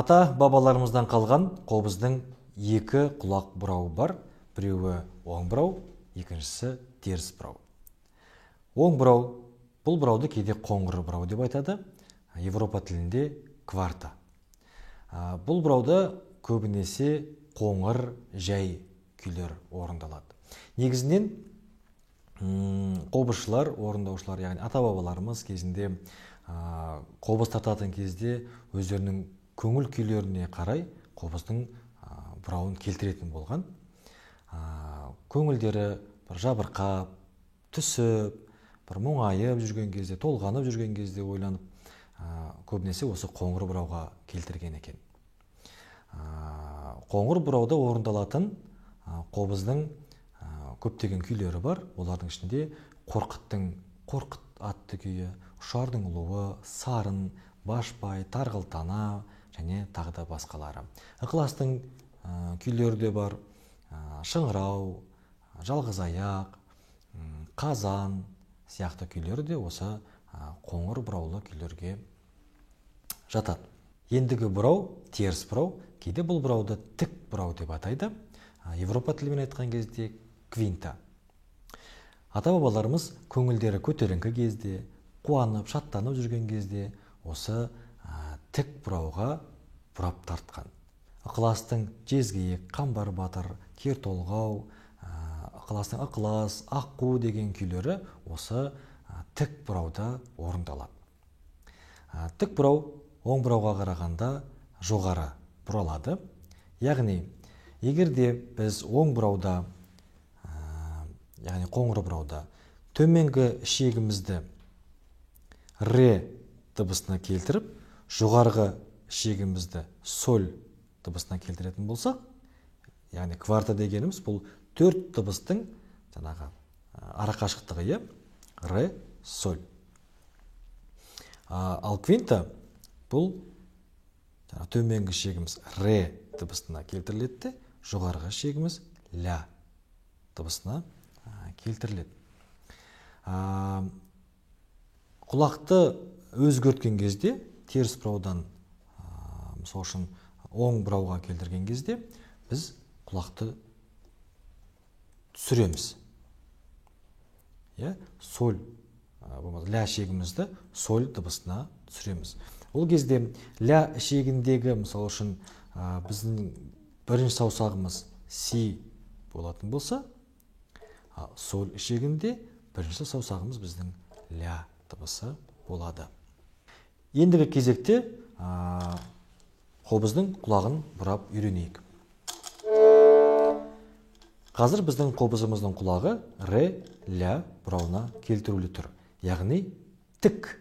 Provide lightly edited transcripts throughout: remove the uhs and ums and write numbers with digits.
Ата бабаларымыздан қалған қобыздың екі құлақ бұрауы бар. Біреуі оң бұрау, екіншісі теріс бұрау. Оң бұрау, бұл бұрауды кейде қоңыр бұрау деп айтады. Европа тілінде кварта. Бұл бұрауда көбінесе қоңыр жай күйлер орындалады. Негізінен қобызшылар, орындаушылар, яғни ата бабаларымыз кезінде қобыз тартатын кезде өздерінің көңіл күйлеріне қарай қобыздың бұрауын келтіретін болған. Көңілдері бір жабырқап, түсіп, бір мұңайып жүрген кезде, толғанып жүрген кезде ойланып, көбінесе осы қоңыр бұрауға келтірген екен. Қоңыр бұрауда орындалатын қобыздың көптеген күйлері бар. Олардың ішінде Қорқыт атты күйі, Ұшардың ұлуы, Сарын, Башбай, Тарғылтана және тағы да басқалары. Ықыластың күйлері де бар. Шыңырау, Жалғыз аяқ, Қазан сияқты күйлері де осы қоңыр бұраулы күйлерге жатады. Ендігі бұрау теріс бұрау. Кейде бұл бұрауды тік бұрау деп атайды. Европа тілімен айтқан кезде квинта. Ата бабаларымыз көңілдері көтеріңкі кезде, қуанып, шаттанып жүрген кезде осы тік бұрауға бұрап тартқан. Ықыластың Жезгиек, Қамбар батыр, Кер толғау, ықыластың Ықылас, Аққу деген күйлері осы тік бұрауда орындалады. Тік бұрау оң бұрауға қарағанда жоғары бұралады. Яғни, егерде біз оң бұрауда, яғни қоңыр бұрауда төменгі ішегімізді ре дыбысына келтіріп, жоғарғы ішегімізді соль дыбысына келтіретін болсақ, яғни кварта дегеніміз бұл 4 дыбыстың жаңағы арақашықтығы, ре, соль. Ал квинта бұл төменгі ішегіміз ре дыбысына келтіріледі, жоғарғы ішегіміз ля дыбысына келтіріледі. Құлақты өзгерткен кезде, теріс бұраудан мысалы үшін оң бұрауға келтірген кезде, біз құлақты түсіреміз. Соль, ля ішегімізді соль дыбысына түсіреміз. Ол кезде ля ішегіндегі, мысалы үшін біздің бірінші саусағымыз си болатын болса, соль ішегінде бірінші саусағымыз біздің ля дыбысы болады. Ендігі кезекте қобыздың құлағын бұрап үйренейік. Қазір біздің қобызымыздың құлағы ре, ля бұрауына келтірулі тұр. Яғни тік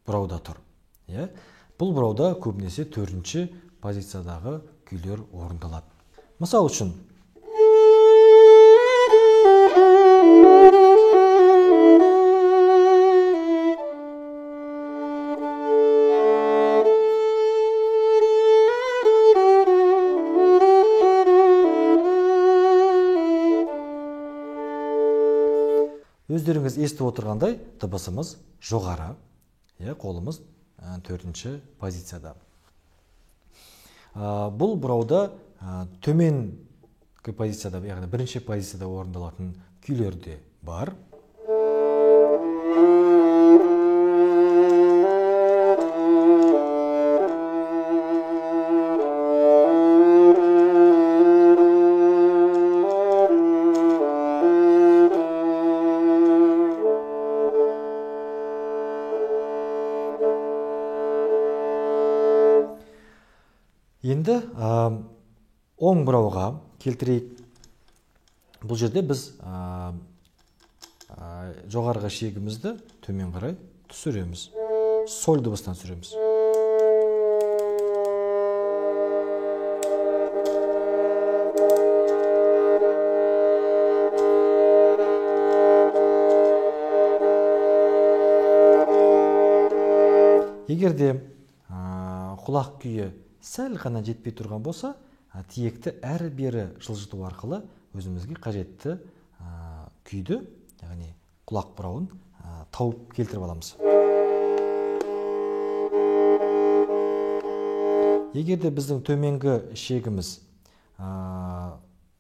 бұрауда тұр. Бұл бұрауда көбінесе 4-ші позициядағы күйлер орындалады. Мысал үшін, өздеріңіз естіп отырғандай, дыбысымыз жоғары, қолымыз 4-ші позицияда. Бұл бұрауда төменгі позицияда, яғни 1-ші позицияда орындалатын күйлер де бар. Енді оң бұрауға келтірейік. Бұл жерде біз жоғарғы ішегімізді төмен қарай түсіреміз. Соль дыбысынан түсіреміз. Егерде құлақ күйі сәл ғана жетпей тұрған болса, тиекті әрі-бері жылжыту арқылы өзімізге қажетті күйді, яғни құлақ бұрауын тауып келтіріп аламыз. Егер де біздің төменгі ішегіміз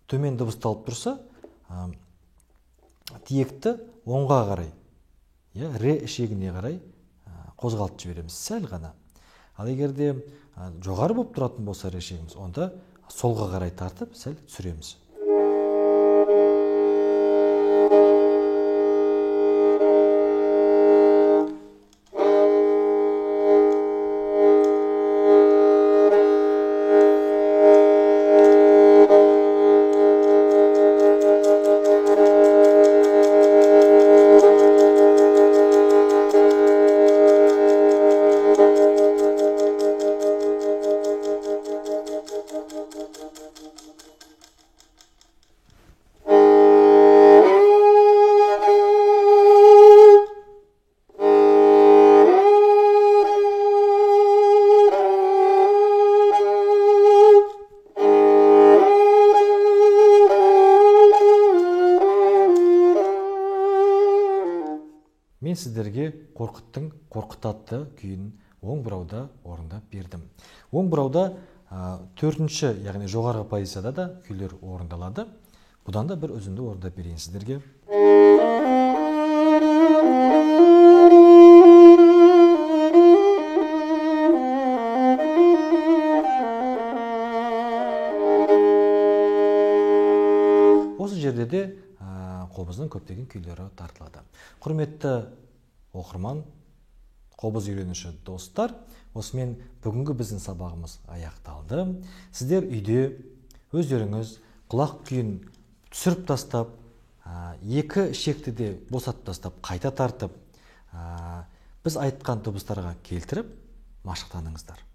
төмен дыбысталып тұрса, тиекті оңға қарай, ре ішегіне қарай қозғалтып жібереміз, сәл ғана. Ал егер де жоғары болып тұратын болса ре ішегіміз, онда солға қарай тартып, сәл түсіреміз. Мен сіздерге Қорқыттың Қорқыт атты күйін оң бұрауда орындап бердім. Оң бұрауда төртінші, яғни жоғарғы позицияда да күйлер орындалады. Бұдан да бір үзінді орындап берейін сіздерге. Осы жерде де қобыздың көптеген күйлері тартылады. Құрметті оқырман, қобыз үйренуші достар, осымен бүгінгі біздің сабағымыз аяқталды. Сіздер үйде өздеріңіз құлақ күйін түсіріп тастап, екі ішекті де босатып тастап, қайта тартып, біз айтқан дыбыстарға келтіріп машықтаныңыздар.